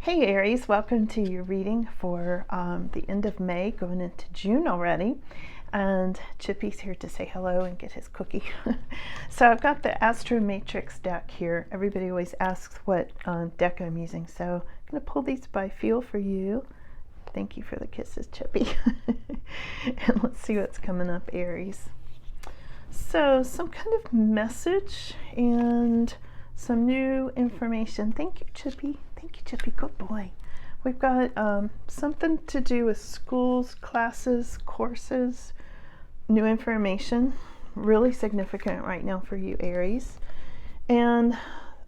Hey Aries, welcome to your reading for the end of May, going into June already. And Chippy's here to say hello and get his cookie. So I've got the Astro Matrix deck here. Everybody always asks what deck I'm using, so I'm going to pull these by feel for you. Thank you for the kisses, Chippy. And let's see what's coming up, Aries. So some kind of message and some new information. Thank you, Chippy. Thank you, Chippy. Good boy. We've got something to do with schools, classes, courses, new information. Really significant right now for you, Aries. And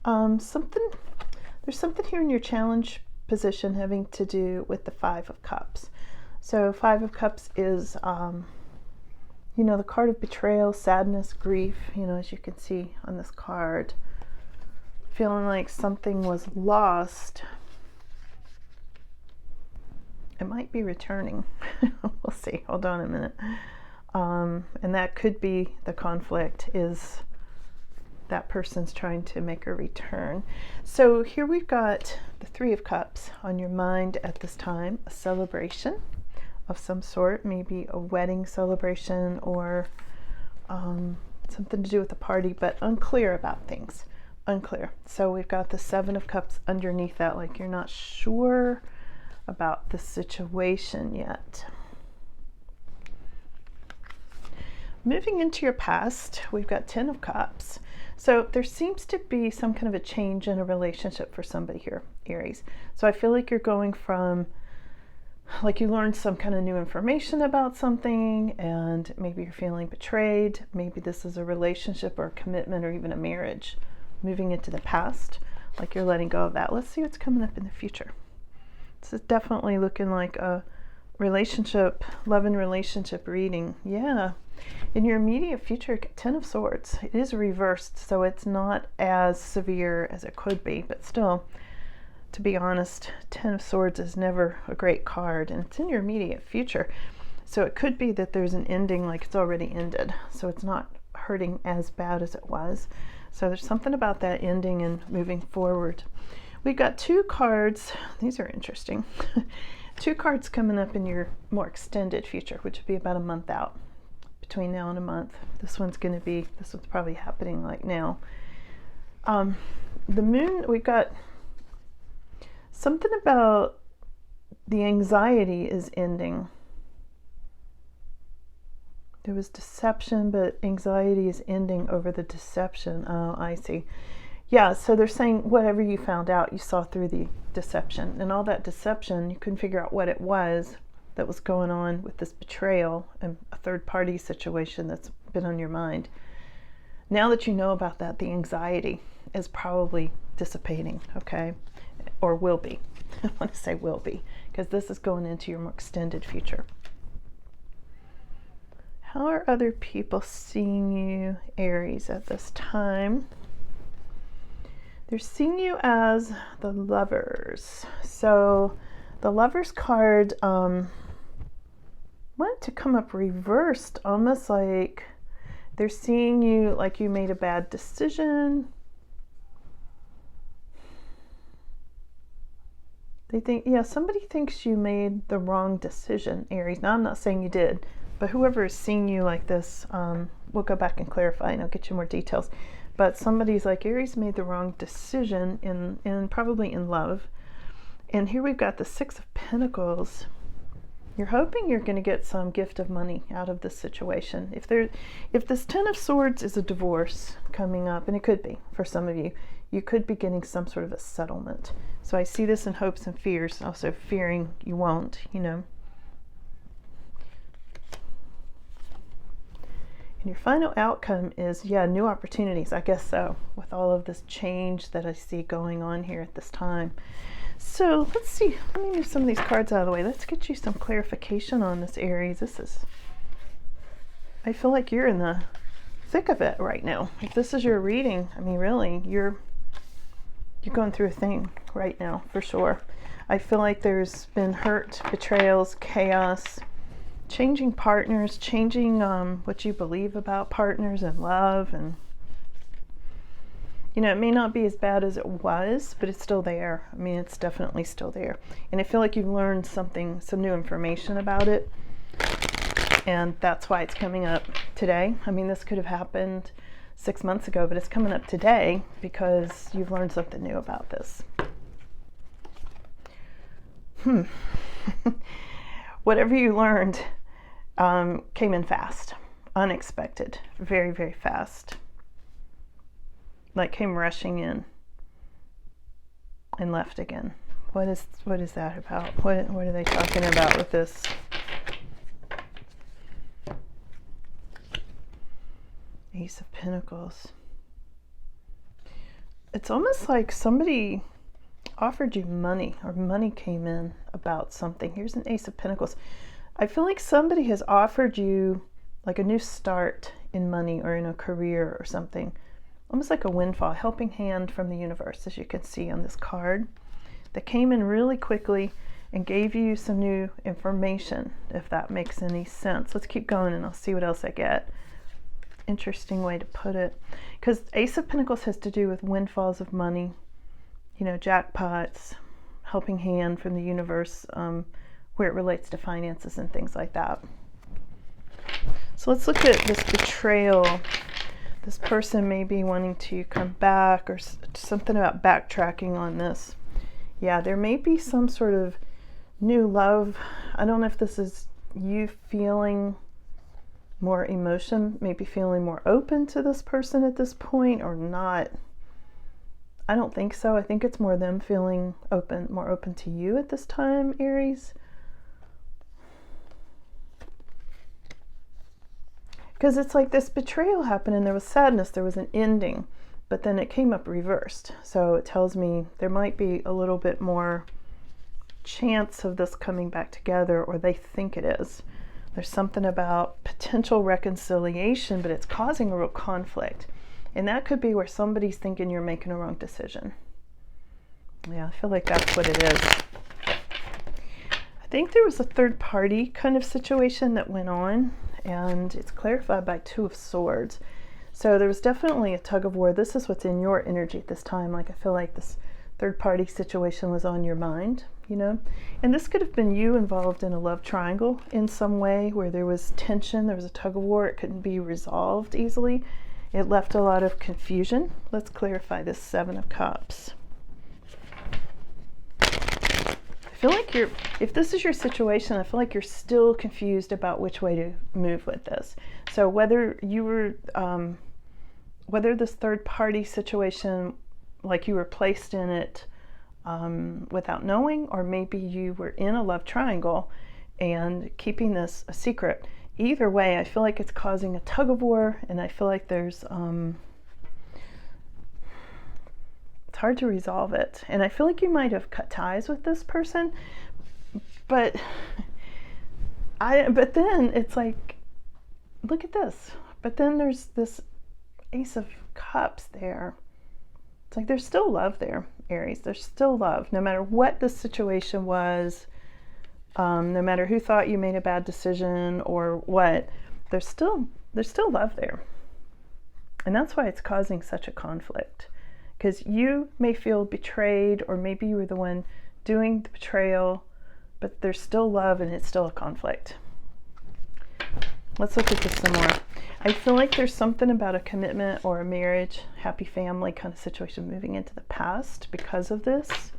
there's something here in your challenge position having to do with the Five of Cups. So Five of Cups is the card of betrayal, sadness, grief, as you can see on this card. Feeling like something was lost. It might be returning. We'll see. Hold on a minute. And that could be the conflict, is that person's trying to make a return. So here we've got the Three of Cups on your mind at this time. A celebration of some sort, maybe a wedding celebration or something to do with a party, but unclear about things. Unclear. So we've got the Seven of Cups underneath that, like you're not sure about the situation yet. Moving into your past, we've got Ten of Cups. So there seems to be some kind of a change in a relationship for somebody here, Aries. So I feel like you're going from, like you learned some kind of new information about something and maybe you're feeling betrayed. Maybe this is a relationship or a commitment or even a marriage. Moving into the past, like you're letting go of that. Let's see what's coming up in the future. This is definitely looking like a relationship, love and relationship reading. Yeah. In your immediate future, Ten of Swords. It is reversed, so it's not as severe as it could be, but still, to be honest, Ten of Swords is never a great card, and it's in your immediate future. So it could be that there's an ending, like it's already ended, so it's not hurting as bad as it was. So there's something about that ending and moving forward. We've got two cards. These are interesting. Two cards coming up in your more extended future, which would be about a month out, between now and a month. This one's probably happening like now. The moon, we've got something about the anxiety is ending. There was deception, but anxiety is ending over the deception. Oh, I see. Yeah, so they're saying whatever you found out, you saw through the deception. And all that deception, you couldn't figure out what it was that was going on with this betrayal and a third-party situation that's been on your mind. Now that you know about that, the anxiety is probably dissipating, okay? Or will be. I want to say will be, because this is going into your more extended future. How are other people seeing you, Aries, at this time? They're seeing you as the Lovers. So the Lovers card wanted to come up reversed, almost like they're seeing you like you made a bad decision. They think, somebody thinks you made the wrong decision, Aries. Now, I'm not saying you did, but whoever is seeing you like this, we'll go back and clarify and I'll get you more details. But somebody's like, Aries made the wrong decision in probably in love. And here we've got the Six of Pentacles. You're hoping you're going to get some gift of money out of this situation. If this Ten of Swords is a divorce coming up, and it could be for some of you, you could be getting some sort of a settlement. So I see this in hopes and fears, also fearing you won't, And your final outcome is, new opportunities. I guess so, with all of this change that I see going on here at this time. So let's see. Let me move some of these cards out of the way. Let's get you some clarification on this, Aries. I feel like you're in the thick of it right now. If this is your reading, I mean, really, you're going through a thing right now, for sure. I feel like there's been hurt, betrayals, chaos, changing partners, changing what you believe about partners and love, and You know, it may not be as bad as it was, but it's still there. I mean, it's definitely still there. And I feel like you've learned something, some new information about it. And that's why it's coming up today. I mean, this could have happened 6 months ago, but it's coming up today because you've learned something new about this. Whatever you learned came in fast, unexpected, very, very fast. Like came rushing in and left again. What is that about? What are they talking about with this? Ace of Pentacles. It's almost like somebody offered you money, or money came in about something. Here's an Ace of Pentacles. I feel like somebody has offered you like a new start in money or in a career or something. Almost like a windfall, helping hand from the universe, as you can see on this card, that came in really quickly and gave you some new information, if that makes any sense. Let's keep going and I'll see what else I get. Interesting way to put it, because Ace of Pentacles has to do with windfalls of money, you know, jackpots, helping hand from the universe, where it relates to finances and things like that. So let's look at this betrayal. This person may be wanting to come back, or something about backtracking on this. Yeah, there may be some sort of new love. I don't know if this is you feeling more emotion, maybe feeling more open to this person at this point, or not. I don't think so. I think it's more them feeling open, more open to you at this time, Aries. Because it's like this betrayal happened and there was sadness, there was an ending, but then it came up reversed. So it tells me there might be a little bit more chance of this coming back together, or they think it is. There's something about potential reconciliation, but it's causing a real conflict. And that could be where somebody's thinking you're making a wrong decision. Yeah, I feel like that's what it is. I think there was a third party kind of situation that went on, and it's clarified by Two of Swords. So there was definitely a tug of war. This is what's in your energy at this time. Like, I feel like this third party situation was on your mind, you know? And this could have been you involved in a love triangle in some way where there was tension, there was a tug of war, it couldn't be resolved easily. It left a lot of confusion. Let's clarify this Seven of Cups. I feel like if this is your situation, I feel like you're still confused about which way to move with this. So whether you were, whether this third party situation, like you were placed in it without knowing, or maybe you were in a love triangle and keeping this a secret. Either way, I feel like it's causing a tug of war, and I feel like there's, it's hard to resolve it. And I feel like you might have cut ties with this person, but then it's like, look at this. But then there's this Ace of Cups there. It's like there's still love there, Aries. There's still love, no matter what the situation was. No matter who thought you made a bad decision or what, there's still love there. And that's why it's causing such a conflict. Because you may feel betrayed, or maybe you were the one doing the betrayal, but there's still love and it's still a conflict. Let's look at this some more. I feel like there's something about a commitment or a marriage, happy family kind of situation moving into the past because of this.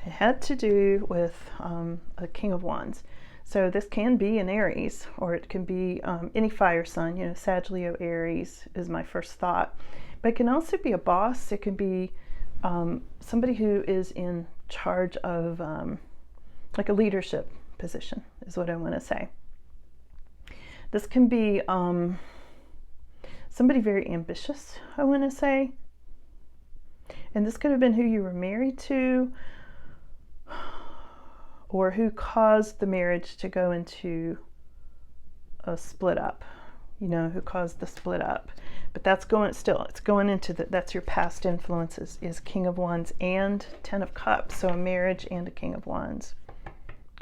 It had to do with a King of Wands. So this can be an Aries, or it can be any fire sign, you know, Sag, Leo, Aries is my first thought. But it can also be a boss. It can be somebody who is in charge of like a leadership position is what I want to say. This can be somebody very ambitious, I want to say. And this could have been who you were married to, or who caused the marriage to go into a split up, you know, who caused the split up. But that's going still, it's going into that's your past influences, is King of Wands and Ten of Cups. So a marriage and a King of Wands.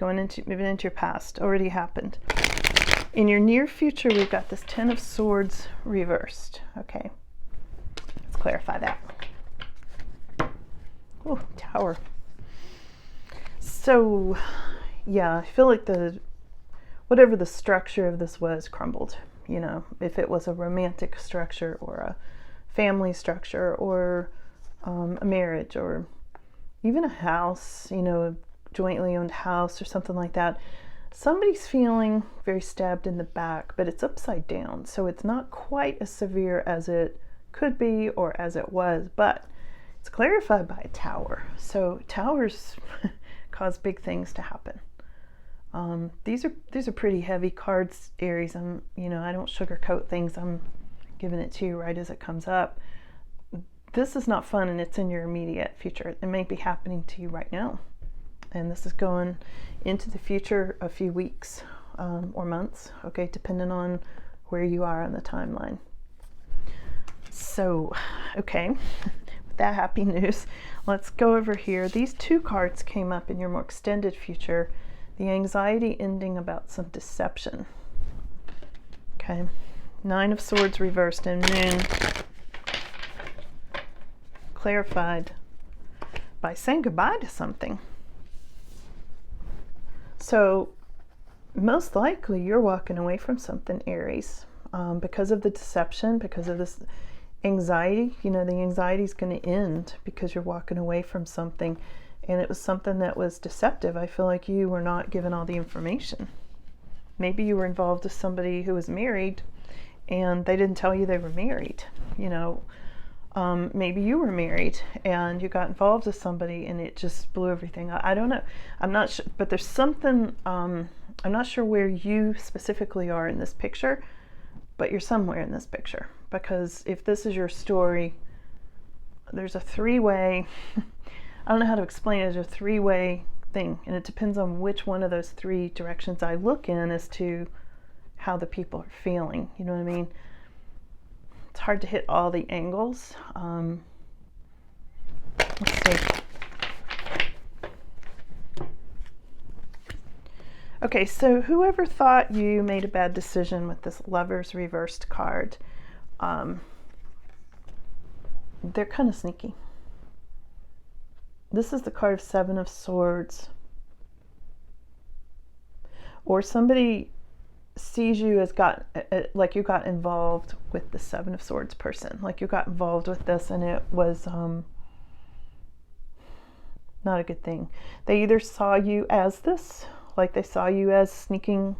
Moving into your past, already happened. In your near future, we've got this Ten of Swords reversed, okay? clarify that. Oh, Tower. So, yeah, I feel like whatever the structure of this was crumbled. You know, if it was a romantic structure or a family structure or a marriage or even a house, you know, a jointly owned house or something like that, somebody's feeling very stabbed in the back, but it's upside down. So it's not quite as severe as it could be or as it was, but it's clarified by a tower. So towers cause big things to happen. These are pretty heavy cards, Aries. I don't sugarcoat things. I'm giving it to you right as it comes up. This is not fun, and it's in your immediate future. It may be happening to you right now, and this is going into the future a few weeks or months, okay, depending on where you are on the timeline. So, okay, with that happy news, let's go over here. These two cards came up in your more extended future. The anxiety ending about some deception. Okay, Nine of Swords reversed and Moon clarified by saying goodbye to something. So most likely you're walking away from something, Aries, because of the deception, because of this anxiety. You know, the anxiety is going to end because you're walking away from something, and it was something that was deceptive. I feel like you were not given all the information. Maybe you were involved with somebody who was married and they didn't tell you they were married. You know, maybe you were married and you got involved with somebody and it just blew everything up. I don't know. I'm not sure, but there's something, I'm not sure where you specifically are in this picture, but you're somewhere in this picture, because if this is your story, there's a three-way, I don't know how to explain it, there's a three-way thing, and it depends on which one of those three directions I look in as to how the people are feeling. You know what I mean? It's hard to hit all the angles. Let's see. Okay, so whoever thought you made a bad decision with this Lover's reversed card, they're kind of sneaky. This is the card of Seven of Swords. Or somebody sees you as like you got involved with the Seven of Swords person. Like you got involved with this and it was not a good thing. They either saw you as this, like they saw you as sneaking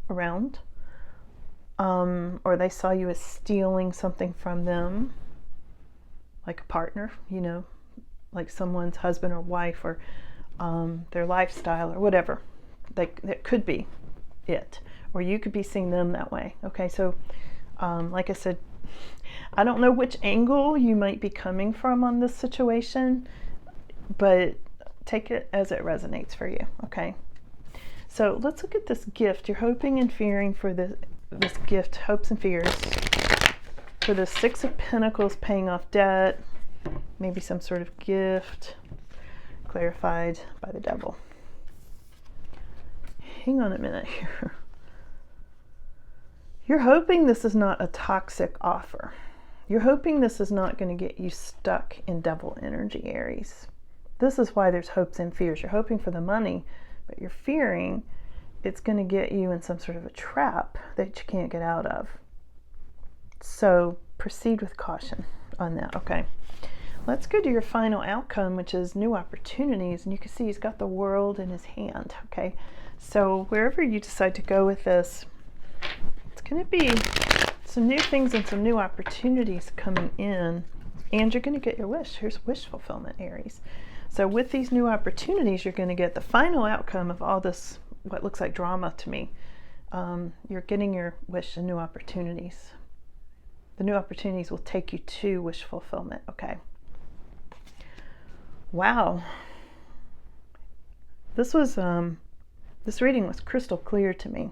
around, or they saw you as stealing something from them, like a partner, you know, like someone's husband or wife, or their lifestyle or whatever. That could be it, or you could be seeing them that way. Okay, so like I said, I don't know which angle you might be coming from on this situation, but take it as it resonates for you. Okay, so let's look at this gift. You're hoping and fearing for this gift, hopes and fears for the Six of Pentacles, paying off debt, maybe some sort of gift, clarified by the Devil. Hang on a minute here. You're hoping this is not a toxic offer. You're hoping this is not going to get you stuck in Devil energy, Aries. This is why there's hopes and fears. You're hoping for the money, but you're fearing it's going to get you in some sort of a trap that you can't get out of. So proceed with caution on that. Okay, let's go to your final outcome, which is new opportunities. And you can see he's got the world in his hand. Okay, so wherever you decide to go with this, it's going to be some new things and some new opportunities coming in, and you're going to get your wish. Here's wish fulfillment, Aries. So with these new opportunities, you're going to get the final outcome of all this, what looks like drama to me. You're getting your wish and new opportunities. The new opportunities will take you to wish fulfillment. Okay. Wow. This reading was crystal clear to me.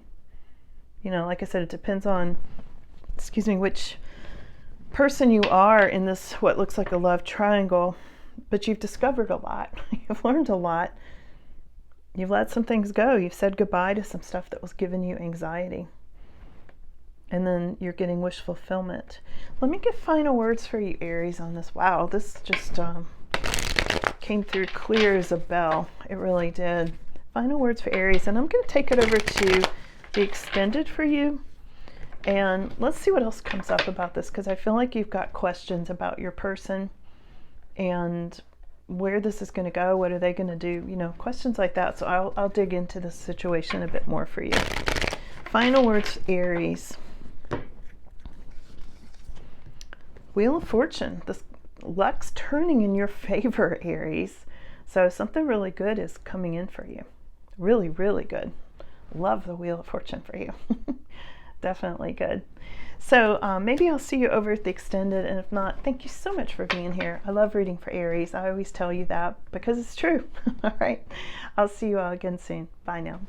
You know, like I said, it depends on, which person you are in this, what looks like a love triangle, but you've discovered a lot. You've learned a lot. You've let some things go. You've said goodbye to some stuff that was giving you anxiety. and then you're getting wish fulfillment. Let me get final words for you, Aries, on this. Wow, this just came through clear as a bell. It really did. Final words for Aries, and I'm going to take it over to the extended for you. And let's see what else comes up about this, because I feel like you've got questions about your person and where this is going to go. What are they going to do? You know, questions like that. So I'll dig into this situation a bit more for you. Final words, Aries. Wheel of Fortune. This luck's turning in your favor, Aries. So something really good is coming in for you. Really, really good. Love the Wheel of Fortune for you. Definitely good. So maybe I'll see you over at the extended, and if not, thank you so much for being here. I love reading for Aries. I always tell you that because it's true. All right. I'll see you all again soon. Bye now.